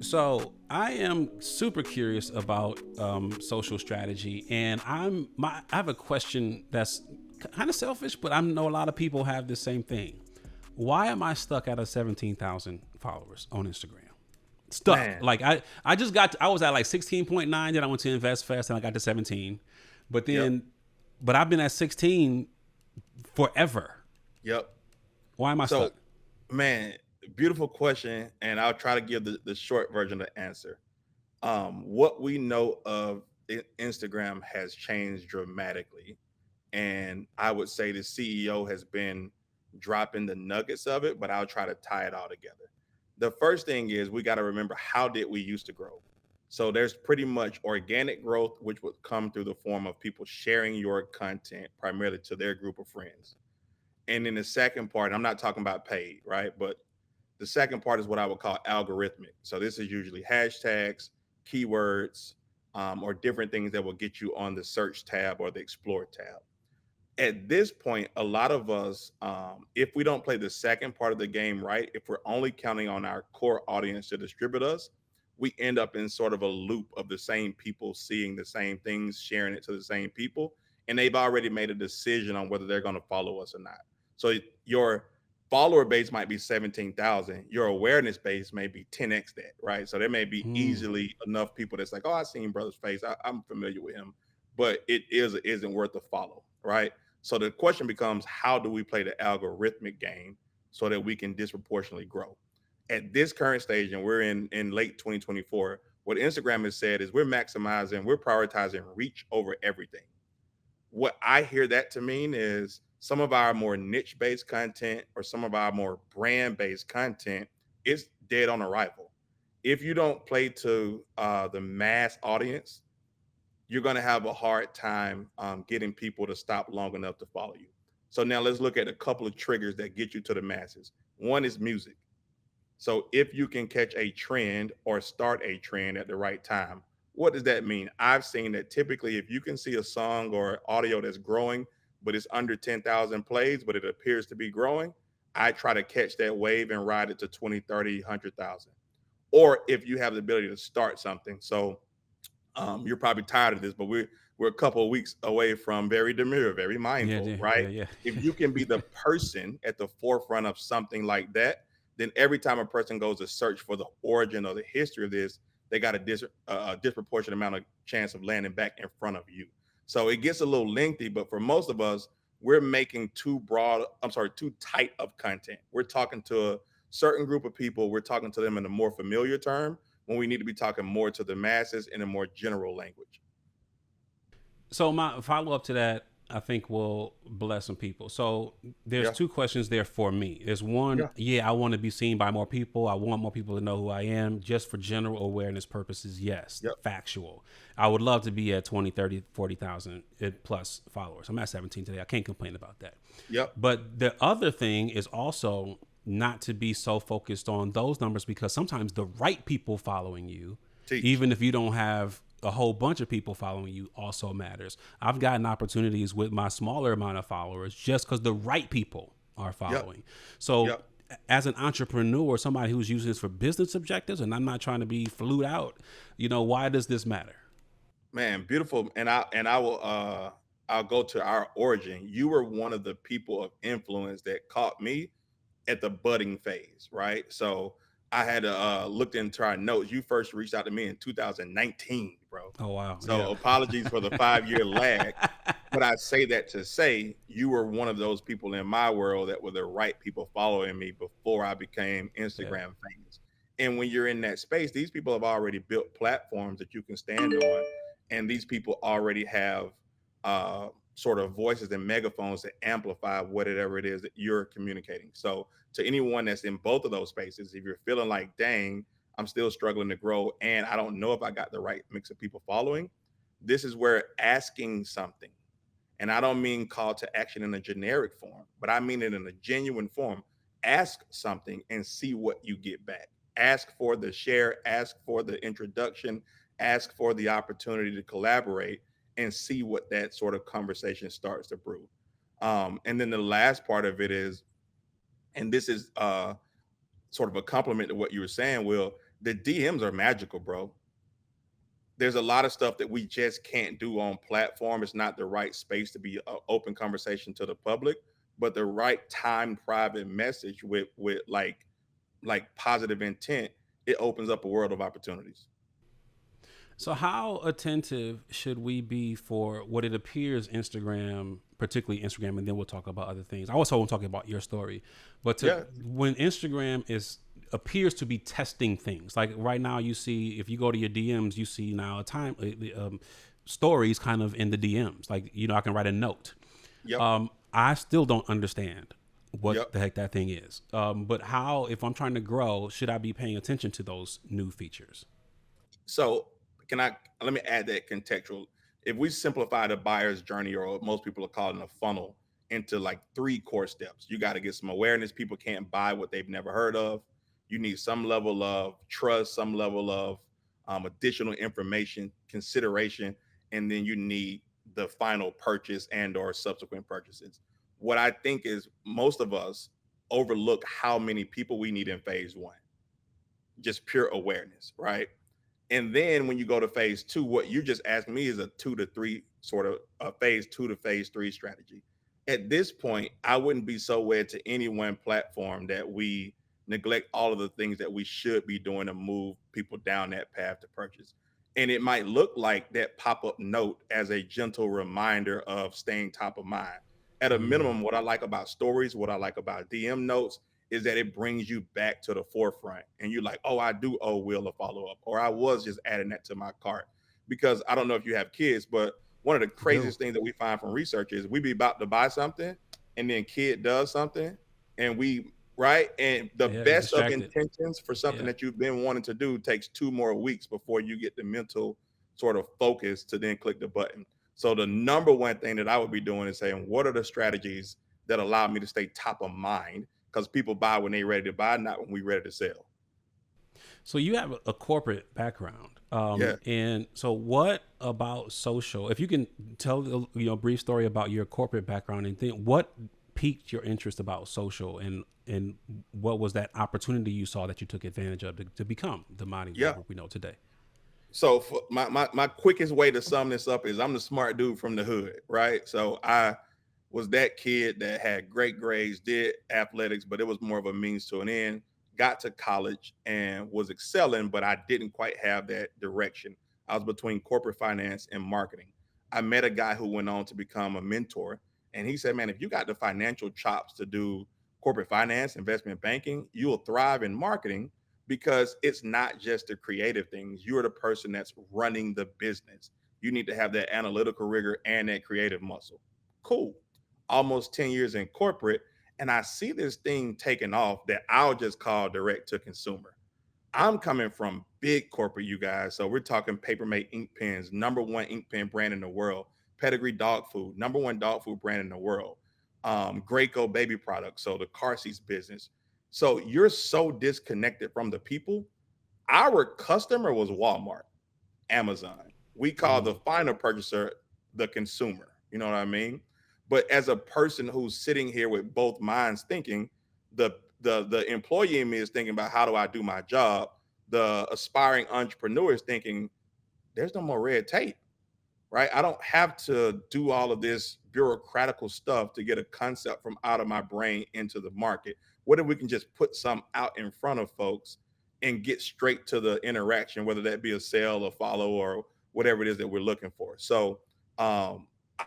So I am super curious about social strategy, and I have a question that's kind of selfish, but I know a lot of people have the same thing. Why am I stuck at a 17,000 followers on Instagram? Stuck. Man, Like I just I was at like 16.9, then I went to Invest Fest and I got to 17. But yep, then but I've been at 16 forever. yep. Why am I So, stuck? man, beautiful question, and I'll try to give the short version of the answer. What we know of Instagram has changed dramatically, and I would say the CEO has been dropping the nuggets of it, but I'll try to tie it all together. The first thing is we got to remember, how did we used to grow? So there's pretty much organic growth, which would come through the form of people sharing your content primarily to their group of friends. And then the second part, I'm not talking about paid, right? But the second part is what I would call algorithmic. So this is usually hashtags, keywords, or different things that will get you on the search tab or the explore tab. At this point, a lot of us, if we don't play the second part of the game right, if we're only counting on our core audience to distribute us, we end up in sort of a loop of the same people seeing the same things, sharing it to the same people, and they've already made a decision on whether they're going to follow us or not. So your follower base might be 17,000, your awareness base may be 10x that, right? So there may be Hmm. easily enough people that's like, oh, I've seen brother's face, I'm familiar with him, but it isn't worth a follow, right? So the question becomes, how do we play the algorithmic game so that we can disproportionately grow? At this current stage, and we're in late 2024, what Instagram has said is we're prioritizing reach over everything. What I hear that to mean is some of our more niche based content or some of our more brand based content is dead on arrival. If you don't play to the mass audience, you're going to have a hard time getting people to stop long enough to follow you. So now let's look at a couple of triggers that get you to the masses. One is music. So if you can catch a trend or start a trend at the right time, what does that mean? I've seen that typically if you can see a song or audio that's growing, but it's under 10,000 plays, but it appears to be growing, I try to catch that wave and ride it to 20, 30, 100,000. Or if you have the ability to start something. So you're probably tired of this, but we're a couple of weeks away from very demure, very Yeah, mindful, yeah, right? yeah, yeah. If you can be the person at the forefront of something like that, then every time a person goes to search for the origin or the history of this, they got a disproportionate amount of chance of landing back in front of you. So it gets a little lengthy, but for most of us, we're making too tight of content. We're talking to a certain group of people, we're talking to them in a more familiar term when we need to be talking more to the masses in a more general language. So my follow up to that, I think, will bless some people. So there's Yeah, two questions there for me. There's one, yeah, yeah, I want to be seen by more people. I want more people to know who I am, just for general awareness purposes. Yes, yep, factual. I would love to be at 20, 30, 40,000 plus followers. I'm at 17 today. I can't complain about that. yep. But the other thing is also not to be so focused on those numbers, because sometimes the right people following you, Teach. even if you don't have a whole bunch of people following you, also matters. I've gotten opportunities with my smaller amount of followers just because the right people are Yep, following. So yep. as an entrepreneur, somebody who's using this for business objectives, and I'm not trying to be flued out, why does this matter? Man, beautiful. And I will I'll go to our origin. You were one of the people of influence that caught me at the budding phase, right? So I had looked into our notes. You first reached out to me in 2019, bro. Oh wow, yeah. So apologies for the 5 year lag. But I say that to say you were one of those people in my world that were the right people following me before I became Yeah. Instagram famous. And when you're in that space, these people have already built platforms that you can stand on, and these people already have sort of voices and megaphones that amplify whatever it is that you're communicating. So to anyone that's in both of those spaces, if you're feeling like, dang, I'm still struggling to grow, and I don't know if I got the right mix of people following, this is where asking something, and I don't mean call to action in a generic form, but I mean it in a genuine form. Ask something and see what you get back. Ask for the share, ask for the introduction, ask for the opportunity to collaborate, and see what that sort of conversation starts to brew. And then the last part of it is, and this is sort of a compliment to what you were saying, Will, The DMs are magical, bro. There's a lot of stuff that we just can't do on platform. It's not the right space to be an open conversation to the public, but the right time private message with like positive intent, it opens up a world of opportunities. So how attentive should we be for what it appears Instagram, particularly Instagram, and then we'll talk about other things. I also want to talk about your story, but Yeah. when Instagram is appears to be testing things, like right now, you see if you go to your DMs, you see now a time stories kind of in the DMs. Like I can write a note. Yep. I still don't understand what Yep. the heck that thing is. But how, if I'm trying to grow, should I be paying attention to those new features? So let me add that contextual. If we simplify the buyer's journey, or what most people are calling a funnel, into like three core steps, you got to get some awareness. People can't buy what they've never heard of. You need some level of trust, some level of additional information, consideration, and then you need the final purchase and or subsequent purchases. What I think is most of us overlook how many people we need in phase one, just pure awareness, right? And then when you go to phase two, what you just asked me is a 2 to 3 sort of a phase 2 to phase 3 strategy. At this point, I wouldn't be so wed to any one platform that we neglect all of the things that we should be doing to move people down that path to purchase. And it might look like that pop-up note as a gentle reminder of staying top of mind. At a Mm, minimum, what I like about stories, what I like about DM notes is that it brings you back to the forefront, and you're like, oh, I do owe Will a follow-up, or I was just adding that to my cart. Because I don't know if you have kids, but one of the I do. craziest things that we find from research is we be about to buy something, and then kid does something, and we right, and the Yeah, get best of distracted. intentions for something Yeah. that you've been wanting to do takes 2 more weeks before you get the mental sort of focus to then click the button. So the number one thing that I would be doing is saying, what are the strategies that allow me to stay top of mind? Because people buy when they're ready to buy, not when we're ready to sell. So you have a corporate background, Yeah. and so what about social? If you can tell a brief story about your corporate background, and then what piqued your interest about social, and what was that opportunity you saw that you took advantage of to become the Mahdi Yeah. Woodard we know today? So for my quickest way to sum this up is I'm the smart dude from the hood, right? So I was that kid that had great grades, did athletics, but it was more of a means to an end. Got to college and was excelling, but I didn't quite have that direction. I was between corporate finance and marketing. I met a guy who went on to become a mentor, and he said, "Man, if you got the financial chops to do corporate finance, investment banking, you'll thrive in marketing because it's not just the creative things. You're the person that's running the business. You need to have that analytical rigor and that creative muscle." Cool. Almost 10 years in corporate, and I see this thing taking off that I'll just call direct to consumer. I'm coming from big corporate, you guys. So we're talking Papermate ink pens, number one ink pen brand in the world. Pedigree dog food, number one dog food brand in the world. Graco baby products, so the car seats business. So you're so disconnected from the people. Our customer was Walmart, Amazon. We call the Mm. final purchaser the consumer. You know what I mean? But as a person who's sitting here with both minds thinking, the employee in me is thinking about how do I do my job. The aspiring entrepreneur is thinking there's no more red tape, right? I don't have to do all of this bureaucratical stuff to get a concept from out of my brain into the market. What if we can just put some out in front of folks and get straight to the interaction, whether that be a sale, a follow, or whatever it is that we're looking for? So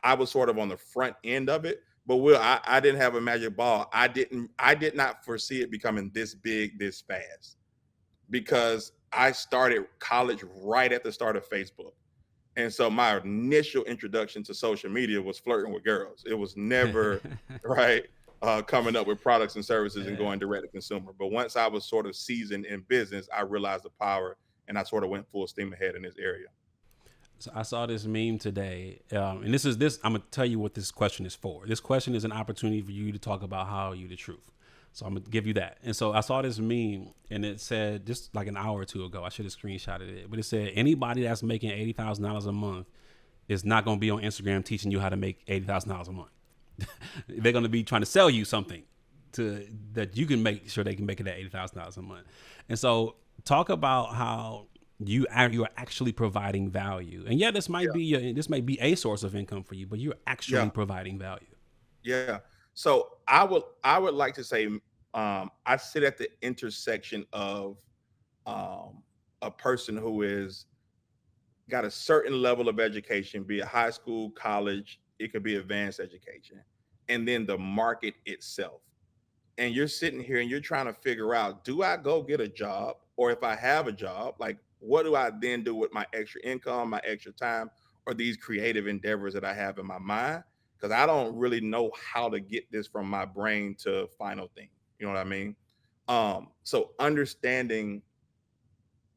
I was sort of on the front end of it, but I didn't have a magic ball. I did not foresee it becoming this big this fast because I started college right at the start of Facebook. And so my initial introduction to social media was flirting with girls. It was never right coming up with products and services and Yeah. going direct to consumer. But once I was sort of seasoned in business, I realized the power, and I sort of went full steam ahead in this area. So I saw this meme today, and this is this. I'm gonna tell you what this question is for. This question is an opportunity for you to talk about how you the truth. So I'm gonna give you that. And so I saw this meme, and it said just like an hour or two ago. I should have screenshotted it, but it said anybody that's making $80,000 a month is not gonna be on Instagram teaching you how to make $80,000 a month. They're gonna be trying to sell you something to that you can make sure they can make it at $80,000 a month. And so talk about how you are actually providing value. And yeah, this might be a source of income for you, but you're actually Yeah. providing value. Yeah. So I would like to say I sit at the intersection of um, a person who is got a certain level of education, be it high school, college, it could be advanced education, and then the market itself. And you're sitting here and you're trying to figure out, do I go get a job? Or if I have a job, like what do I then do with my extra income, my extra time, or these creative endeavors that I have in my mind? Because I don't really know how to get this from my brain to final thing. You know what I mean? So understanding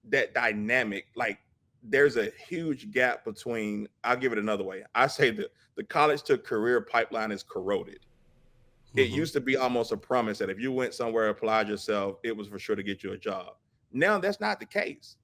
that dynamic, like there's a huge gap between, I'll give it another way. I say that the college to career pipeline is corroded. It Mm-hmm. used to be almost a promise that if you went somewhere, applied yourself, it was for sure to get you a job. Now that's not the case.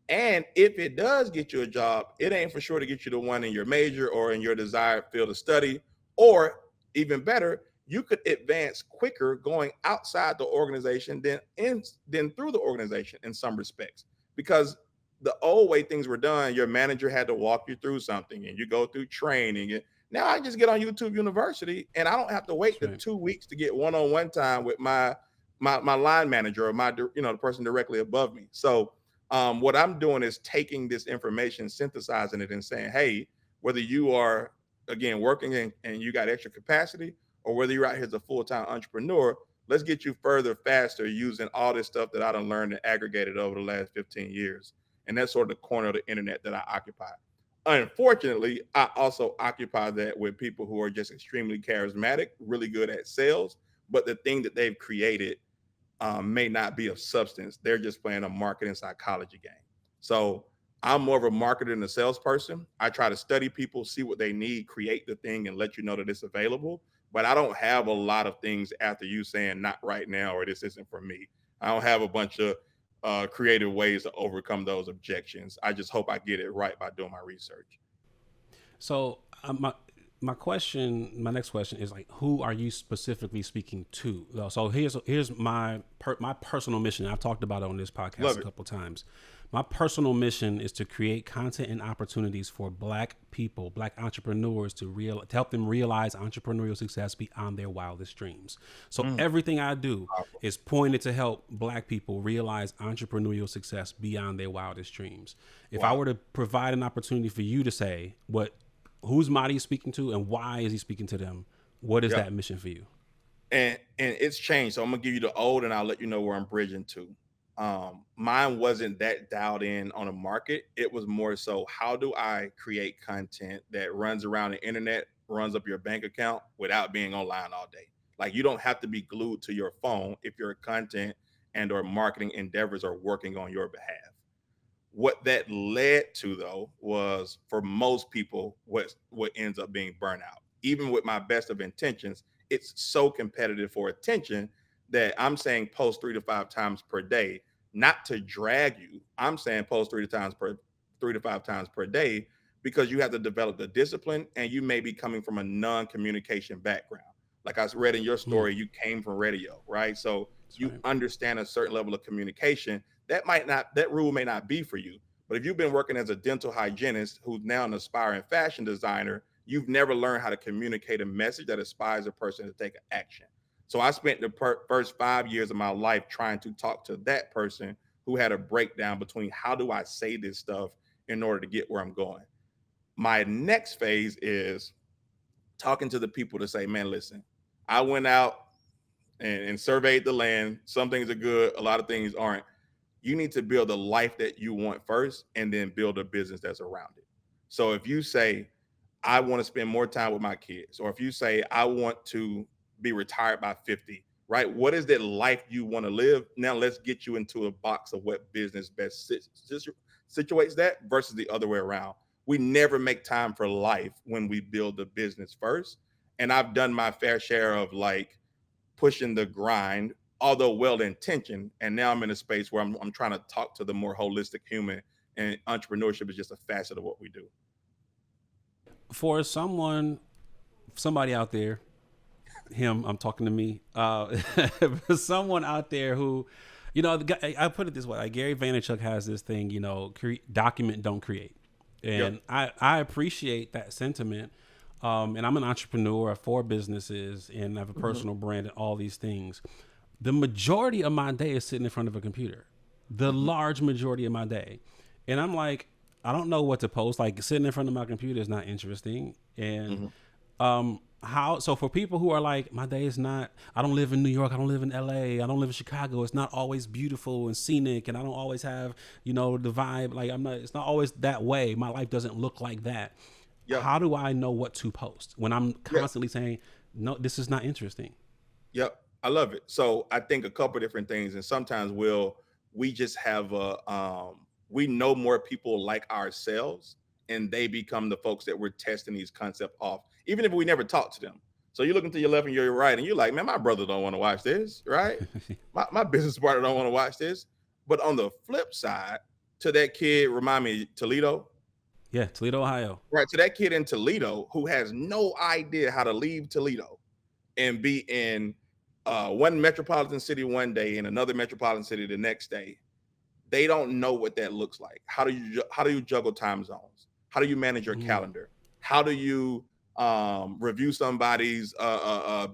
And if it does get you a job, it ain't for sure to get you the one in your major or in your desired field of study. Or even better, you could advance quicker going outside the organization than through the organization in some respects. Because the old way things were done, your manager had to walk you through something and you go through training. And now I just get on YouTube University and I don't have to wait That's the right. 2 weeks to get one-on-one time with my line manager or the person directly above me. So what I'm doing is taking this information, synthesizing it, and saying, hey, whether you are again working and you got extra capacity, or whether you're out here as a full-time entrepreneur, let's get you further faster using all this stuff that I done learned and aggregated over the last 15 years. And that's sort of the corner of the internet that I occupy. Unfortunately, I also occupy that with people who are just extremely charismatic, really good at sales, but the thing that they've created may not be of substance. They're just playing a marketing psychology game. So I'm more of a marketer than a salesperson. I try to study people, see what they need, create the thing, and let you know that it's available. But I don't have a lot of things after you saying not right now or this isn't for me. I don't have a bunch of creative ways to overcome those objections. I just hope I get it right by doing my research. So my next question is like, who are you specifically speaking to? So here's my personal mission. I've talked about it on this podcast Love a it. couple of times. My personal mission is to create content and opportunities for Black people, Black entrepreneurs to help them realize entrepreneurial success beyond their wildest dreams. So Mm, everything I do powerful. is pointed to help Black people realize entrepreneurial success beyond their wildest dreams. If I Wow. were to provide an opportunity for you to say who's Mahdi speaking to and why is he speaking to them, what is Yeah. that mission for you? And it's changed. So I'm gonna give you the old, and I'll let you know where I'm bridging to. Mine wasn't that dialed in on a market. It was more so, how do I create content that runs around the internet, runs up your bank account without being online all day? Like you don't have to be glued to your phone if your content and or marketing endeavors are working on your behalf. What that led to though was for most people what ends up being burnout. Even with my best of intentions, it's so competitive for attention that I'm saying post 3 to 5 times per day, not to drag you. I'm saying post 3 to 5 times per day because you have to develop the discipline and you may be coming from a non-communication background. Like I read in your Hmm, story, you came from radio, right? So that's you right. understand a certain level of communication that rule may not be for you. But if you've been working as a dental hygienist who's now an aspiring fashion designer, you've never learned how to communicate a message that inspires a person to take action. So I spent the first 5 years of my life trying to talk to that person who had a breakdown between how do I say this stuff in order to get where I'm going. My next phase is talking to the people to say, man, listen, I went out and surveyed the land. Some things are good, a lot of things aren't. You need to build a life that you want first and then build a business that's around it. So if you say, I want to spend more time with my kids, or if you say, I want to be retired by 50, right? What is that life you want to live? Now let's get you into a box of what business best situates that versus the other way around. We never make time for life when we build the business first. And I've done my fair share of like pushing the grind, although well intentioned. And now I'm in a space where I'm trying to talk to the more holistic human, and entrepreneurship is just a facet of what we do. For somebody out there, I'm talking to me, for someone out there who, You know, I put it this way: like Gary Vaynerchuk has this thing, you know, document, don't create, Yep. and I appreciate that sentiment. And I'm an entrepreneur of 4 businesses, and I have a Mhm. personal brand and all these things. The majority of my day is sitting in front of a computer. The Mhm. large majority of my day, and I'm like, I don't know what to post. Like sitting in front of my computer is not interesting, and Mhm. how so for people who are like, my day is not, I don't live in New York, I don't live in LA, I don't live in Chicago, it's not always beautiful and scenic, and I don't always have, you know, the vibe, like I'm not, it's not always that way, my life doesn't look like that. Yep. How do I know what to post when I'm Yeah. constantly saying, no, this is not interesting? Yep. I love it. So I think a couple different things, and sometimes we just have we know more people like ourselves, and they become the folks that we're testing these concepts off, even if we never talk to them. So you're looking to your left and your right, and you're like, man, my brother don't want to watch this, right? My business partner don't want to watch this. But on the flip side, to that kid, remind me, Toledo, Yeah, Toledo, Ohio. right? To that kid in Toledo who has no idea how to leave Toledo and be in one metropolitan city one day and another metropolitan city the next day. They don't know what that looks like. How do you juggle time zones? How do you manage your Mm, calendar? How do you review somebody's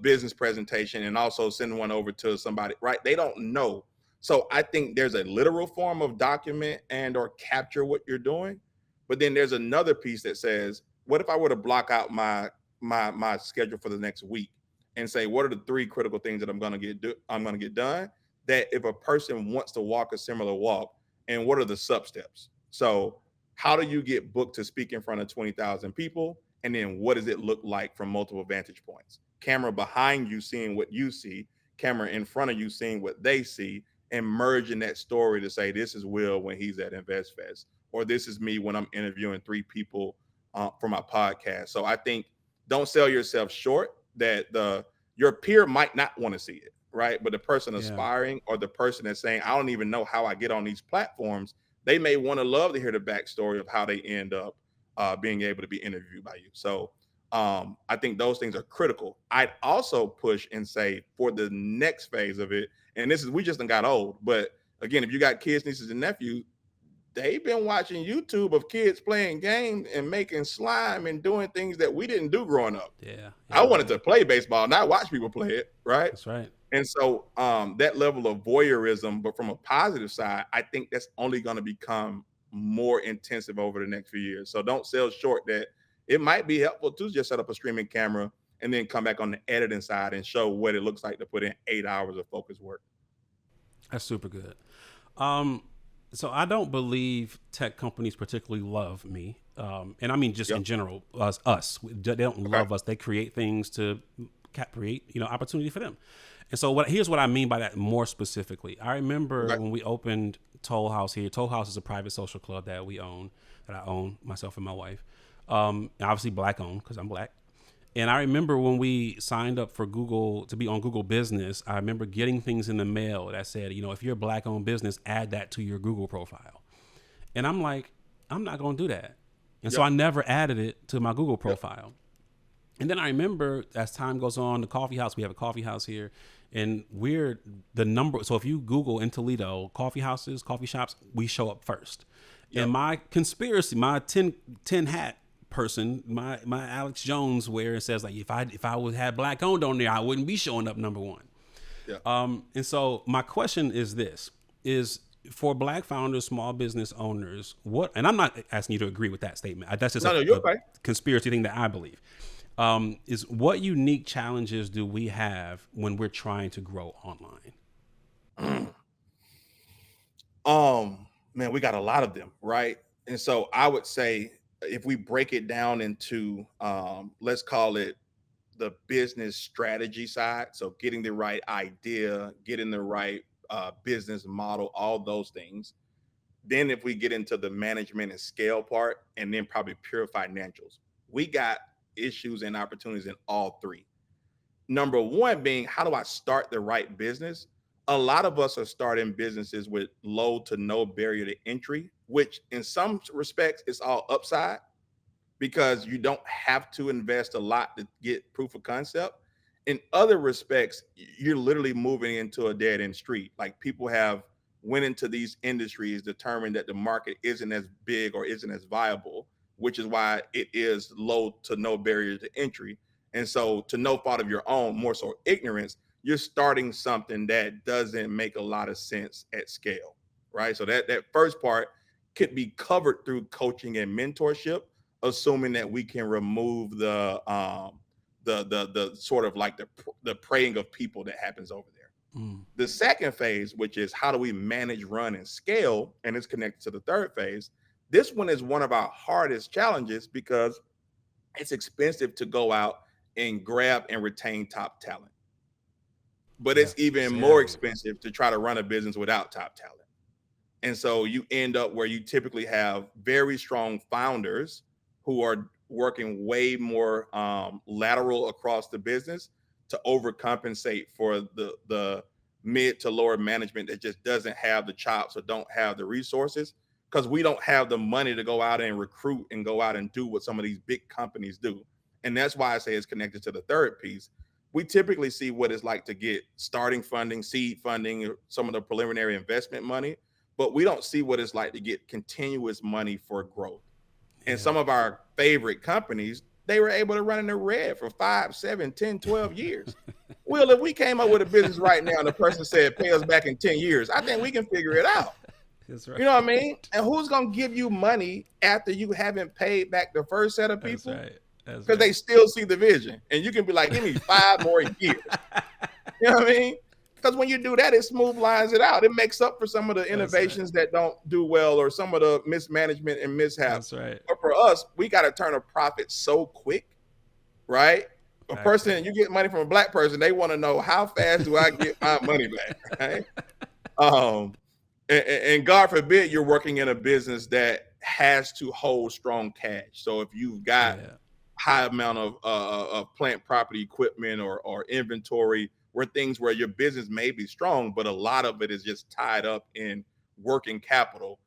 business presentation and also send one over to somebody? Right? They don't know. So I think there's a literal form of document and or capture what you're doing, but then there's another piece that says, what if I were to block out my schedule for the next week and say, what are the 3 critical things that I'm gonna get done? That if a person wants to walk a similar walk, and what are the sub steps? So how do you get booked to speak in front of 20,000 people? And then what does it look like from multiple vantage points? Camera behind you seeing what you see, camera in front of you seeing what they see, and merging that story to say, this is Will when he's at InvestFest, or this is me when I'm interviewing 3 people for my podcast. So I think don't sell yourself short that your peer might not want to see it, right? But the person yeah. aspiring or the person that's saying, I don't even know how I get on these platforms, they may want to love to hear the backstory of how they end up being able to be interviewed by you. So I think those things are critical. I'd also push and say for the next phase of it, and this is, we just got old, but again, if you got kids, nieces, and nephews, they've been watching YouTube of kids playing games and making slime and doing things that we didn't do growing up. Yeah, I yeah, wanted yeah. to play baseball, not watch people play it, right? That's right. And so that level of voyeurism, but from a positive side, I think that's only going to become more intensive over the next few years. So don't sell short that it might be helpful to just set up a streaming camera and then come back on the editing side and show what it looks like to put in 8 hours of focused work. That's super good. Um, so I don't believe tech companies particularly love me, and I mean just Yep. in general, us. They don't Okay. love us. They create things to create, you know, opportunity for them. And so here's what I mean by that more specifically. I remember Okay. when we opened Toll House here. Toll House is a private social club that I own myself and my wife. And obviously black owned because I'm black. And I remember when we signed up for Google to be on Google Business, I remember getting things in the mail that said, you know, if you're a black owned business, add that to your Google profile. And I'm like, I'm not going to do that. And so Yep. I never added it to my Google Yep. profile. And then I remember as time goes on, the coffee house, we have a coffee house here, and we're the number. So if you Google in Toledo, coffee houses, coffee shops, we show up first. And Yep. my conspiracy, my 10 hat person, my Alex Jones, where it says like if I would have black owned on there, I wouldn't be showing up number one. Yep. And so my question is this: is for black founders, small business owners, what? And I'm not asking you to agree with that statement. That's just No, no, a you're okay. conspiracy thing that I believe. Is what unique challenges do we have when we're trying to grow online? Man, we got a lot of them, right? And so I would say if we break it down into let's call it the business strategy side, so getting the right idea, getting the right business model, all those things. Then if we get into the management and scale part, and then probably pure financials, we got issues and opportunities in all three. Number one being, how do I start the right business? A lot of us are starting businesses with low to no barrier to entry, which in some respects is all upside because you don't have to invest a lot to get proof of concept. In other respects, you're literally moving into a dead end street. Like people have went into these industries determined that the market isn't as big or isn't as viable, which is why it is low to no barrier to entry. And so, to no fault of your own, more so ignorance, you're starting something that doesn't make a lot of sense at scale, right? So that first part could be covered through coaching and mentorship, assuming that we can remove the sort of like the preying of people that happens over there. The second phase, which is how do we manage, run, and scale, and it's connected to the third phase. This one is one of our hardest challenges because it's expensive to go out and grab and retain top talent. But Yeah, it's even more expensive to try to run a business without top talent. And so you end up where you typically have very strong founders who are working way more lateral across the business to overcompensate for the mid to lower management that just doesn't have the chops or don't have the resources, because we don't have the money to go out and recruit and go out and do what some of these big companies do. And that's why I say it's connected to the third piece. We typically see what it's like to get starting funding, seed funding, some of the preliminary investment money, but we don't see what it's like to get continuous money for growth. And some of our favorite companies, they were able to run in the red for 5, 7, 10, 12 years. Well, if we came up with a business right now and the person said, pay us back in 10 years, I think we can figure it out. That's right. You know what I mean? And who's going to give you money after you haven't paid back the first set of people? That's right. Because they still see the vision. And you can be like, give me 5 more years. You know what I mean? Because when you do that, it smooth lines it out. It makes up for some of the innovations that don't do well or some of the mismanagement and mishaps. That's right. But for us, we got to turn a profit so quick, right? A person, you get money from a black person, they want to know how fast do I get my money back, right? And God forbid you're working in a business that has to hold strong cash. So if you've got high amount of plant property equipment or inventory, where things where your business may be strong, but a lot of it is just tied up in working capital,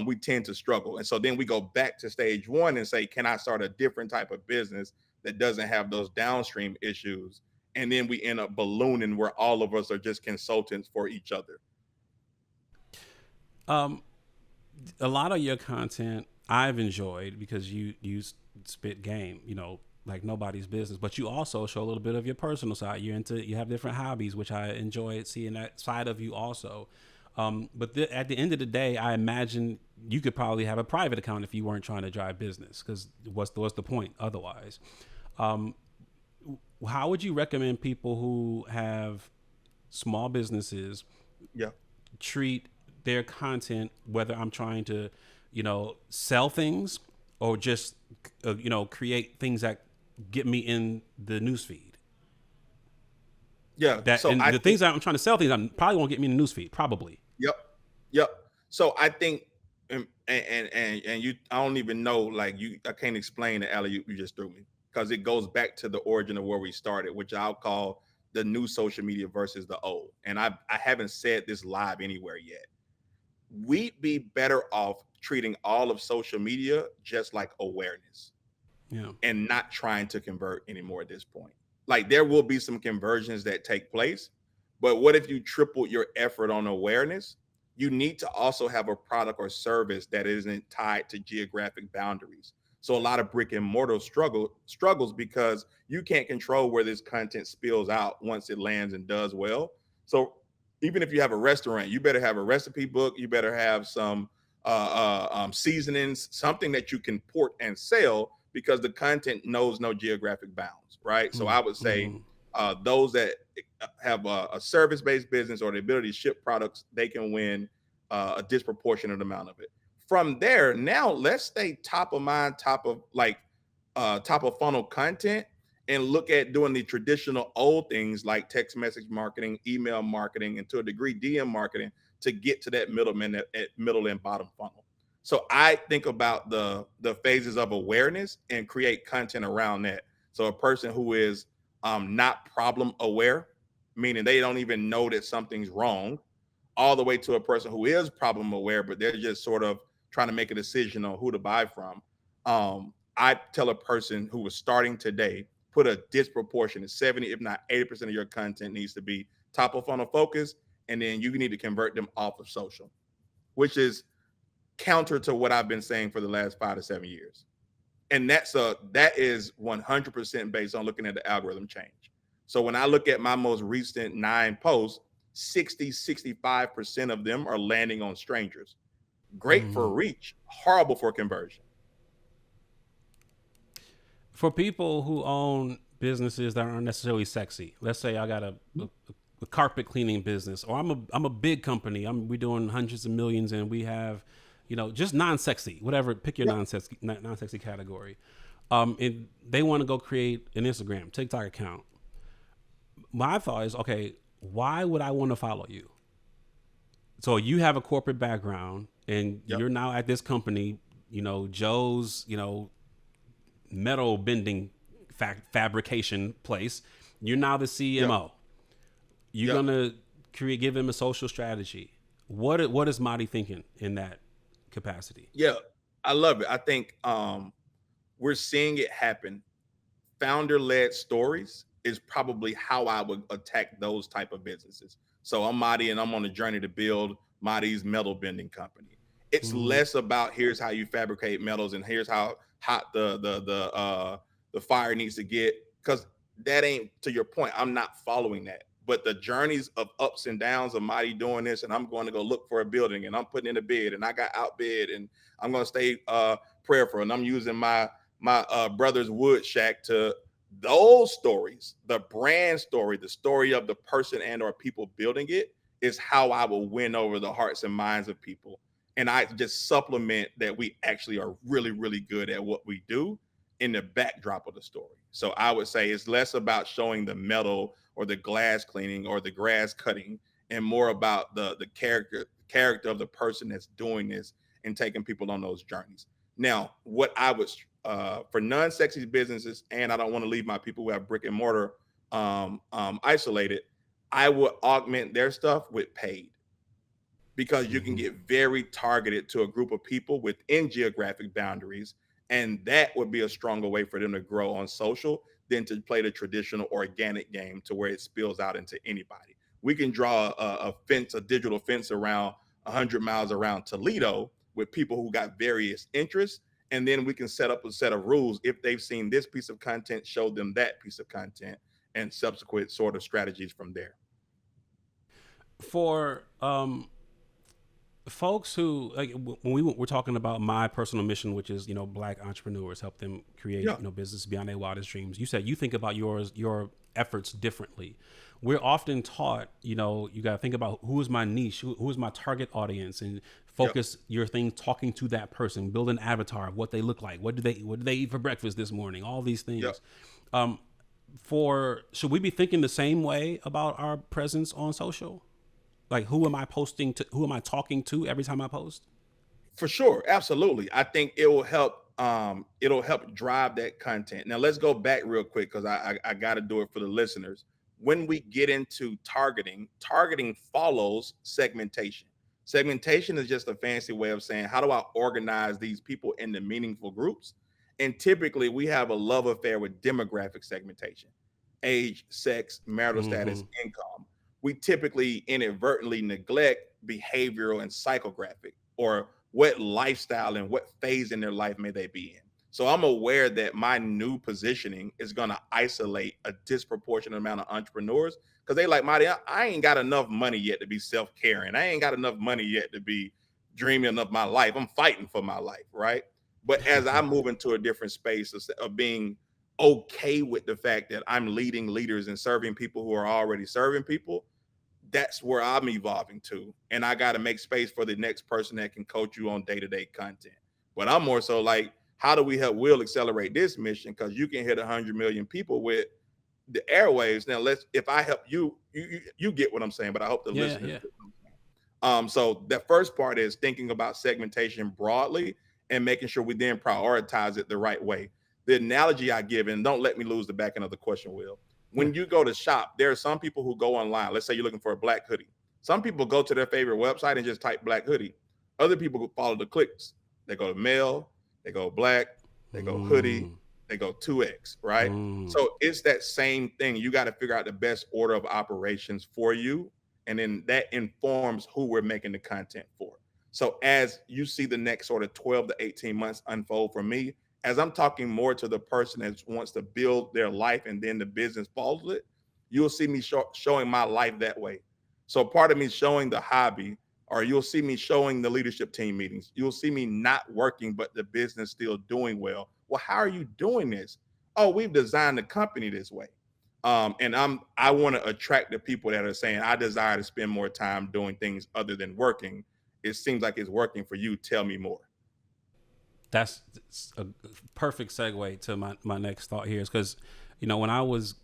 we tend to struggle. And so then we go back to stage one and say, can I start a different type of business that doesn't have those downstream issues? And then we end up ballooning where all of us are just consultants for each other. A lot of your content I've enjoyed because you spit game, like nobody's business, but you also show a little bit of your personal side. You have different hobbies, which I enjoy seeing that side of you also. But at the end of the day, I imagine you could probably have a private account if you weren't trying to drive business, because what's the point otherwise? How would you recommend people who have small businesses treat their content, whether I'm trying to, sell things or just, create things that get me in the newsfeed? Yeah. The things that I'm trying to sell things, I'm probably won't get me in the newsfeed, probably. Yep. So I think, and you, I don't even know, like I can't explain the alley you just threw me, because it goes back to the origin of where we started, which I'll call the new social media versus the old. And I haven't said this live anywhere yet. We'd be better off treating all of social media just like awareness, and not trying to convert anymore at this point. Like, there will be some conversions that take place, but what if you tripled your effort on awareness? You need to also have a product or service that isn't tied to geographic boundaries. So a lot of brick and mortar struggles because you can't control where this content spills out once it lands and does well. So even if you have a restaurant, you better have a recipe book. You better have some seasonings, something that you can port and sell, because the content knows no geographic bounds, right? So I would say those that have a service-based business or the ability to ship products, they can win a disproportionate amount of it. From there, now let's stay top of mind, top of funnel content, and look at doing the traditional old things like text message marketing, email marketing, and to a degree DM marketing to get to that middleman at middle and bottom funnel. So I think about the phases of awareness and create content around that. So a person who is not problem aware, meaning they don't even know that something's wrong, all the way to a person who is problem aware, but they're just sort of trying to make a decision on who to buy from. I tell a person who is starting today, put a disproportionate 70, if not 80% of your content needs to be top of funnel focus, and then you need to convert them off of social, which is counter to what I've been saying for the last 5 to 7 years. And that is 100% based on looking at the algorithm change. So when I look at my most recent 9 posts, 65% of them are landing on strangers. Great for reach, horrible for conversion. For people who own businesses that aren't necessarily sexy, let's say I got a carpet cleaning business, or I'm a big company. We're doing hundreds of millions, and we have, just non-sexy, whatever. Pick your non-sexy category. And they want to go create an Instagram, TikTok account. My thought is, okay, why would I want to follow you? So you have a corporate background, and you're now at this company, Joe's, metal bending fabrication place. You're now the CMO. You're gonna give them a social strategy. What is Mahdi thinking in that capacity? Yeah, I love it. I think we're seeing it happen. Founder-led stories is probably how I would attack those type of businesses. So I'm Mahdi, and I'm on a journey to build Mahdi's metal bending company. It's less about here's how you fabricate metals and here's how hot the fire needs to get, because that ain't, to your point, I'm not following that. But the journeys of ups and downs of Mahdi doing this, and I'm going to go look for a building, and I'm putting in a bid, and I got outbid, and I'm going to stay prayerful, and I'm using my brother's wood shack to those stories, the brand story, the story of the person and or people building it is how I will win over the hearts and minds of people. And I just supplement that we actually are really, really good at what we do in the backdrop of the story. So I would say it's less about showing the metal or the glass cleaning or the grass cutting, and more about the character of the person that's doing this and taking people on those journeys. Now, what I would for non-sexy businesses, and I don't want to leave my people who have brick and mortar isolated, I would augment their stuff with paid, because you can get very targeted to a group of people within geographic boundaries, and that would be a stronger way for them to grow on social than to play the traditional organic game to where it spills out into anybody. We can draw a digital fence around 100 miles around Toledo with people who got various interests, and then we can set up a set of rules. If they've seen this piece of content, show them that piece of content, and subsequent sort of strategies from there. For folks who, like, when we're talking about my personal mission, which is Black entrepreneurs, help them create business beyond their wildest dreams. You said you think about your efforts differently. We're often taught, you got to think about who is my niche, who is my target audience, and focus your thing talking to that person. Build an avatar of what they look like. What do they eat for breakfast this morning? All these things. Should we be thinking the same way about our presence on social? Like, who am I posting to? Who am I talking to every time I post? For sure, absolutely. I think it will help. It'll help drive that content. Now, let's go back real quick, because I got to do it for the listeners. When we get into targeting follows segmentation. Segmentation is just a fancy way of saying, how do I organize these people into meaningful groups? And typically, we have a love affair with demographic segmentation: age, sex, marital status, income. We typically inadvertently neglect behavioral and psychographic, or what lifestyle and what phase in their life may they be in. So I'm aware that my new positioning is going to isolate a disproportionate amount of entrepreneurs, because they like, Mahdi, I ain't got enough money yet to be self-caring. I ain't got enough money yet to be dreaming of my life. I'm fighting for my life, right? But as I move into a different space of being okay with the fact that I'm leading leaders and serving people who are already serving people, that's where I'm evolving to. And I got to make space for the next person that can coach you on day-to-day content. But I'm more so like, how do we help Will accelerate this mission? Because you can hit 100 million people with the airwaves. Now, if I help you, you get what I'm saying, but I hope the listeners get what I'm saying. So the first part is thinking about segmentation broadly and making sure we then prioritize it the right way. The analogy I give, and don't let me lose the back end of the question, Will. When you go to shop, there are some people who go online. Let's say you're looking for a black hoodie. Some people go to their favorite website and just type black hoodie. Other people follow the clicks. They go to male, they go black, they go hoodie, they go 2X, right? So it's that same thing. You got to figure out the best order of operations for you And then that informs who we're making the content for. So as you see the next sort of 12 to 18 months unfold for me, as I'm talking more to the person that wants to build their life and then the business follows it, you'll see me showing my life that way. So part of me showing the hobby, or you'll see me showing the leadership team meetings. You'll see me not working, but the business still doing well. Well, how are you doing this? Oh, we've designed the company this way. And I want to attract the people that are saying, I desire to spend more time doing things other than working. It seems like it's working for you. Tell me more. That's a perfect segue to my next thought here is because, when I was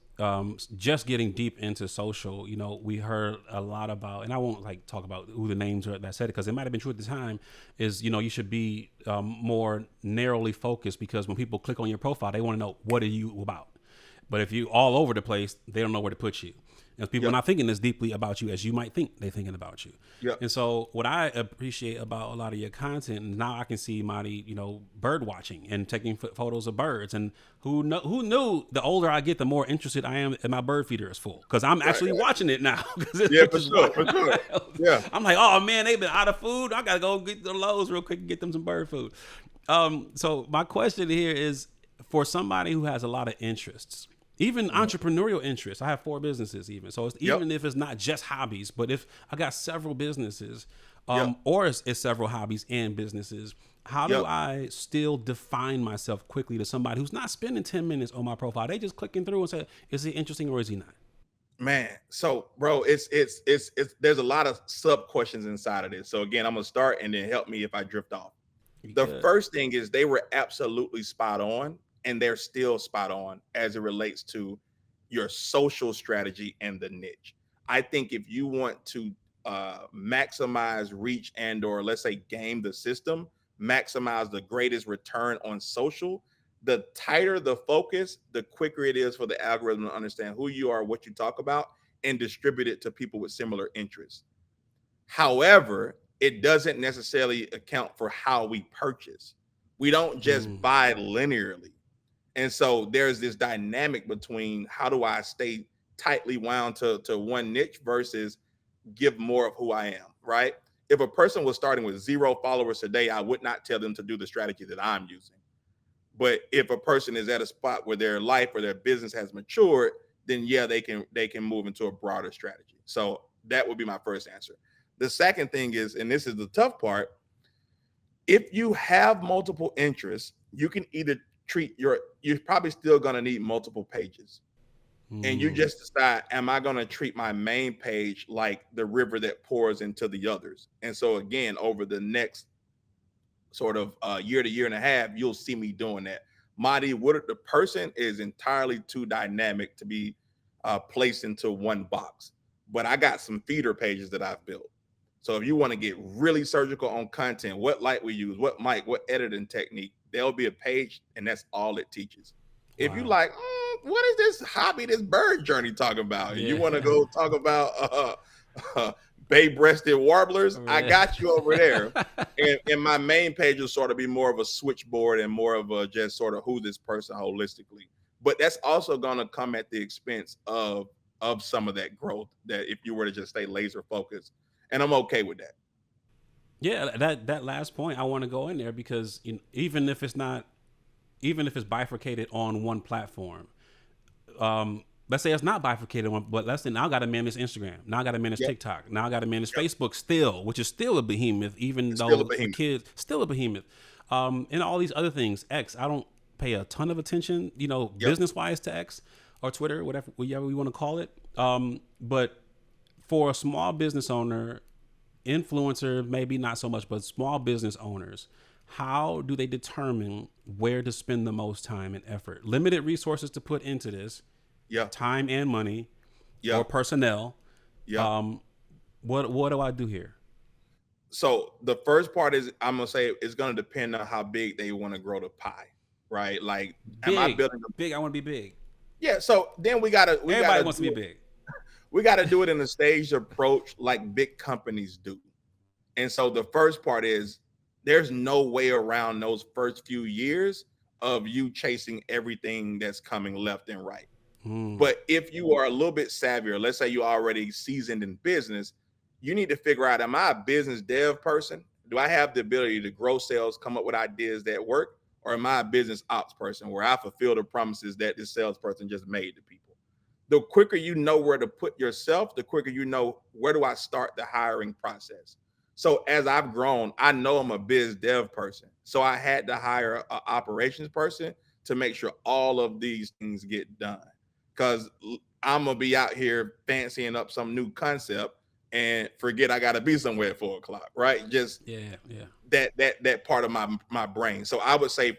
just getting deep into social, we heard a lot about, and I won't like talk about who the names are that said it because it might have been true at the time, is, you should be more narrowly focused because when people click on your profile, they want to know what are you about. But if you all over the place, they don't know where to put you. And people are not thinking as deeply about you as you might think they're thinking about you. Yep. And so what I appreciate about a lot of your content, and now I can see Mahdi, bird watching and taking photos of birds. And who knew the older I get, the more interested I am in my bird feeder is full. Because I'm actually watching it now. Yeah, for sure. Yeah. I'm like, oh man, they've been out of food. I got to go get the Lowe's real quick and get them some bird food. So my question here is for somebody who has a lot of interests, even entrepreneurial interests. I have 4 businesses even. So it's, even if it's not just hobbies, but if I got several businesses or it's several hobbies and businesses, how do I still define myself quickly to somebody who's not spending 10 minutes on my profile? They just clicking through and say, is he interesting or is he not? Man, so bro, it's there's a lot of sub questions inside of this. So again, I'm gonna start and then help me if I drift off. The first thing is they were absolutely spot on, and they're still spot on as it relates to your social strategy and the niche. I think if you want to maximize reach and or let's say game the system, maximize the greatest return on social, the tighter the focus, the quicker it is for the algorithm to understand who you are, what you talk about, and distribute it to people with similar interests. However, it doesn't necessarily account for how we purchase. We don't just buy linearly. And so there's this dynamic between how do I stay tightly wound to one niche versus give more of who I am, right? If a person was starting with 0 followers today, I would not tell them to do the strategy that I'm using. But if a person is at a spot where their life or their business has matured, then yeah, they can move into a broader strategy. So that would be my first answer. The second thing is, and this is the tough part, if you have multiple interests, you can either you're probably still going to need multiple pages. And you just decide, am I going to treat my main page like the river that pours into the others? And so again, over the next sort of year to year and a half, you'll see me doing that. Mahdi Woodard, the person, is entirely too dynamic to be placed into one box. But I got some feeder pages that I've built. So if you want to get really surgical on content, what light we use, what mic, what editing technique, there'll be a page, and that's all it teaches. If you like, what is this hobby, this bird journey talking about? You want to go talk about bay-breasted warblers? I got you over there. And my main page will sort of be more of a switchboard and more of a just sort of who this person holistically. But that's also going to come at the expense of some of that growth that if you were to just stay laser focused. And I'm okay with that. Yeah, that last point I want to go in there because even if it's bifurcated on one platform, let's say it's not bifurcated on, but let's say now I got to manage Instagram, now I got to manage TikTok, now I got to manage Facebook still, which is still a behemoth, even though the kids still a behemoth, and all these other things. X, I don't pay a ton of attention, business wise to X or Twitter, whatever we want to call it, but for a small business owner, influencer, maybe not so much, but small business owners, how do they determine where to spend the most time and effort? Limited resources to put into this, time and money, or personnel. What do I do here? So the first part is I'm gonna say it's gonna depend on how big they want to grow the pie, right? Like, big, am I building big? I want to be big. Yeah. So then everybody wants to be big. We got to do it in a staged approach like big companies do. And so the first part is there's no way around those first few years of you chasing everything that's coming left and right. But if you are a little bit savvier, let's say you're already seasoned in business, you need to figure out, am I a business dev person? Do I have the ability to grow sales, come up with ideas that work? Or am I a business ops person where I fulfill the promises that this salesperson just made to people? The quicker you know where to put yourself, the quicker you know where do I start the hiring process. So as I've grown, I know I'm a biz dev person. So I had to hire an operations person to make sure all of these things get done. Because I'm gonna be out here fancying up some new concept and forget I gotta be somewhere at 4 o'clock, right? Just Yeah, yeah. that part of my brain. So I would say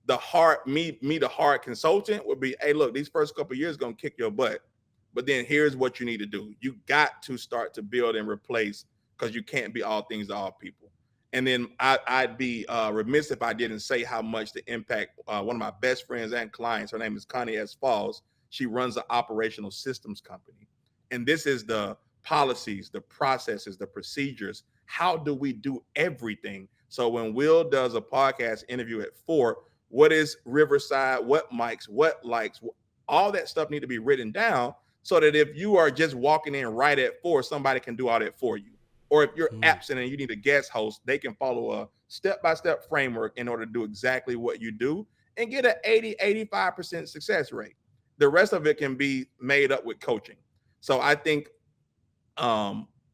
the hard consultant would be, hey, look, these first couple of years gonna kick your butt, but then here's what you need to do. You got to start to build and replace, because you can't be all things to all people. And then I'd be remiss if I didn't say how much the impact. One of my best friends and clients, her name is Connie S. Falls. She runs the operational systems company, and this is the policies, the processes, the procedures. How do we do everything? So when Will does a podcast interview at 4, what is Riverside, what mics, what likes, all that stuff need to be written down so that if you are just walking in right at 4, somebody can do all that for you. Or if you're absent and you need a guest host, they can follow a step-by-step framework in order to do exactly what you do and get an 80-85% success rate. The rest of it can be made up with coaching. So I think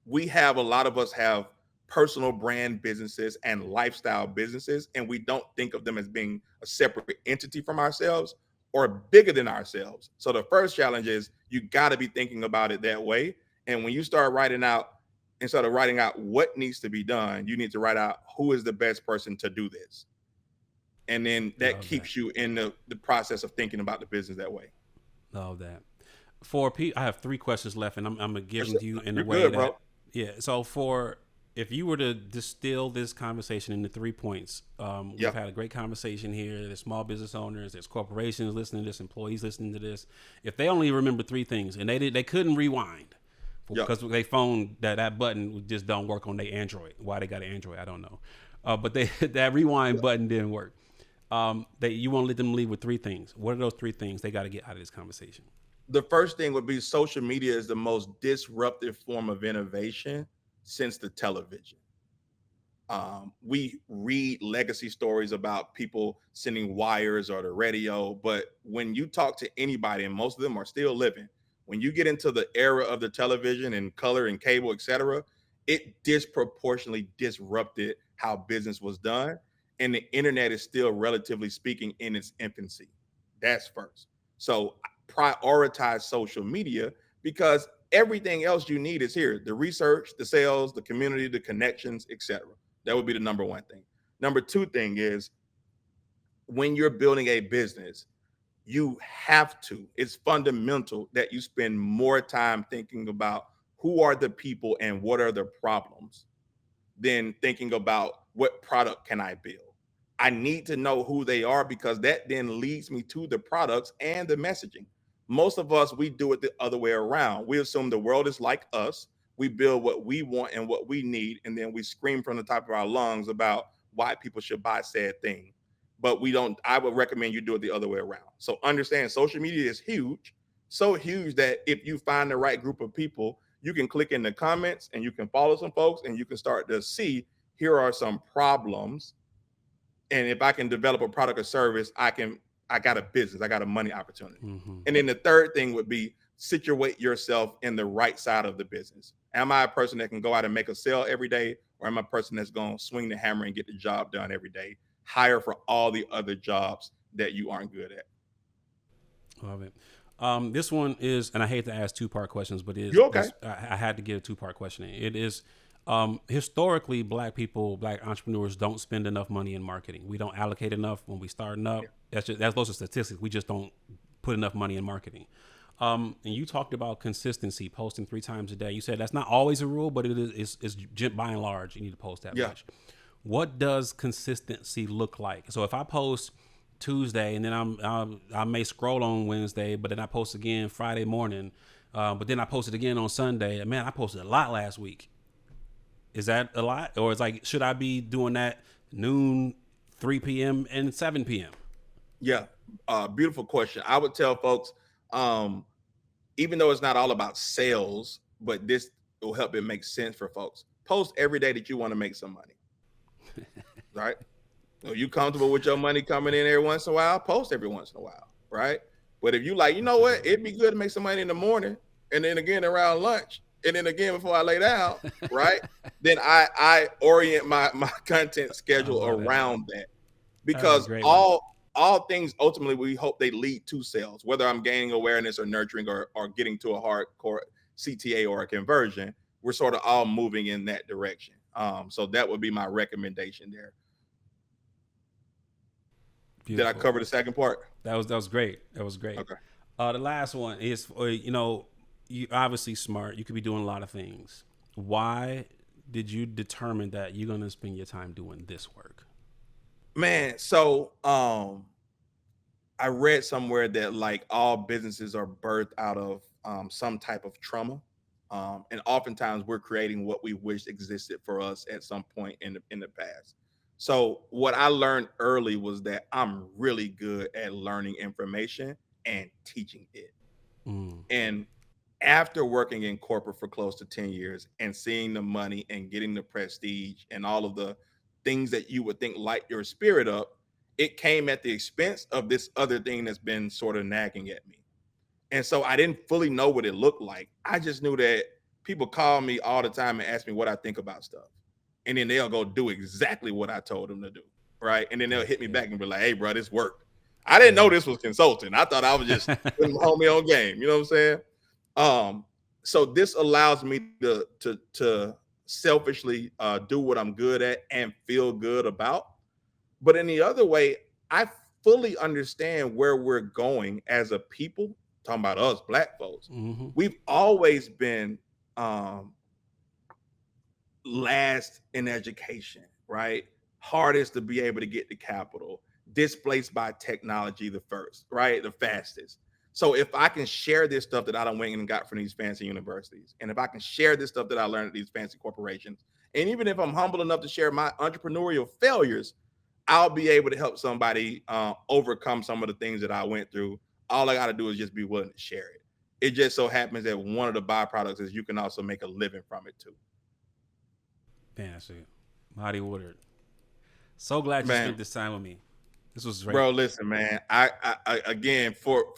we have, a lot of us have personal brand businesses and lifestyle businesses, and we don't think of them as being a separate entity from ourselves or bigger than ourselves. So the first challenge is you got to be thinking about it that way. And when you start writing out, instead of writing out what needs to be done, you need to write out who is the best person to do this. And then that keeps you in the process of thinking about the business that way. Love that. For I have 3 questions left, and I'm gonna give them to you in a You're way good, that, bro. yeah. So if you were to distill this conversation into 3 points, we've had a great conversation here. There's small business owners, there's corporations listening to this, employees listening to this. If they only remember 3 things, and they couldn't rewind because they phone that button just don't work on their Android. Why they got an Android, I don't know. But that rewind button didn't work. You won't let them leave with 3 things. What are those 3 things they got to get out of this conversation? The first thing would be social media is the most disruptive form of innovation since the television. We read legacy stories about people sending wires or the radio, but when you talk to anybody, and most of them are still living, when you get into the era of the television and color and cable, etc., it disproportionately disrupted how business was done. And the internet is still, relatively speaking, in its infancy. That's first. So prioritize social media, because everything else you need is here: the research, the sales, the community, the connections, etc. That would be the number 1 thing. Number 2 thing is, when you're building a business, you have to, it's fundamental that you spend more time thinking about who are the people and what are the problems than thinking about what product can I build. I need to know who they are, because that then leads me to the products and the messaging. Most of us, we do it the other way around. We assume the world is like us. We build what we want and what we need, and then we scream from the top of our lungs about why people should buy said thing. But we don't. I would recommend you do it the other way around. So understand, social media is huge, so huge that if you find the right group of people, you can click in the comments and you can follow some folks, and you can start to see, here are some problems, and if I can develop a product or service, I got a business, I got a money opportunity. And then the third thing would be, situate yourself in the right side of the business. Am I a person that can go out and make a sale every day, or am I a person that's going to swing the hammer and get the job done every day? Hire for all the other jobs that you aren't good at. Love it. This one is, and I hate to ask 2-part questions, but You okay? I had to get a 2-part question. It is, historically, black entrepreneurs don't spend enough money in marketing. We don't allocate enough when we starting up. That's those are statistics. We just don't put enough money in marketing. And you talked about consistency, posting 3 times a day. You said that's not always a rule, but it's by and large, you need to post that much. What does consistency look like? So if I post Tuesday and then I may scroll on Wednesday, but then I post again Friday morning, but then I posted again on Sunday. Man, I posted a lot last week. Is that a lot? Or it's like, should I be doing that noon, 3 p.m. and 7 p.m.? Yeah. Beautiful question. I would tell folks, Even though it's not all about sales, but this will help it make sense for folks. Post every day that you want to make some money, right? Are you comfortable with your money coming in every once in a while? Post every once in a while, right? But if you like, you know what, it'd be good to make some money in the morning, and then again around lunch, and then again before I lay down, right? Then I orient my content schedule around that, because all things ultimately we hope they lead to sales, whether I'm gaining awareness or nurturing or getting to a hardcore CTA or a conversion. We're sort of all moving in that direction. So that would be my recommendation there. Beautiful. Did I cover the second part? That was great. That was great. Okay. The last one is, you obviously smart. You could be doing a lot of things. Why did you determine that you're going to spend your time doing this work? Man, so I read somewhere that like all businesses are birthed out of some type of trauma. And oftentimes we're creating what we wish existed for us at some point in the past. So what I learned early was that I'm really good at learning information and teaching it. And after working in corporate for close to 10 years and seeing the money and getting the prestige and all of the things that you would think light your spirit up, it came at the expense of this other thing that's been sort of nagging at me. And so I didn't fully know what it looked like. I just knew that people call me all the time and ask me what I think about stuff. And then they'll go do exactly what I told them to do, right? And then they'll hit me back and be like, hey, bro, this worked. I didn't know this was consulting. I thought I was just putting my homie on game. You know what I'm saying? So this allows me to selfishly do what I'm good at and feel good about. But in the other way, I fully understand where we're going as a people, talking about us Black folks. Mm-hmm. We've always been last in education, right? Hardest to be able to get the capital, displaced by technology the first, right? The fastest. So if I can share this stuff that I done went and got from these fancy universities, and if I can share this stuff that I learned at these fancy corporations, and even if I'm humble enough to share my entrepreneurial failures, I'll be able to help somebody overcome some of the things that I went through. All I got to do is just be willing to share it. It just so happens that one of the byproducts is you can also make a living from it too. Fantastic. Mahdi Woodard. So glad you spent this time with me. This was great. Bro, listen, man. I again, for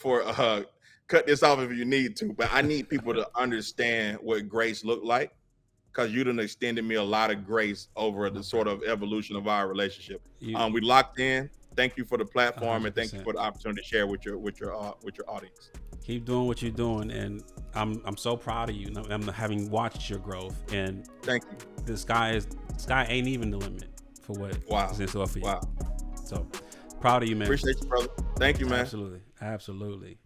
cut this off if you need to, but I need people to understand what grace looked like, because you done extended me a lot of grace over the sort of evolution of our relationship. We locked in. Thank you for the platform 100%. And thank you for the opportunity to share with your audience. Keep doing what you're doing, and I'm so proud of you. I'm having watched your growth, and thank you. The sky ain't even the limit for what is in store for you. Wow. So proud of you, man. Appreciate you, brother. Thank you, man. Absolutely.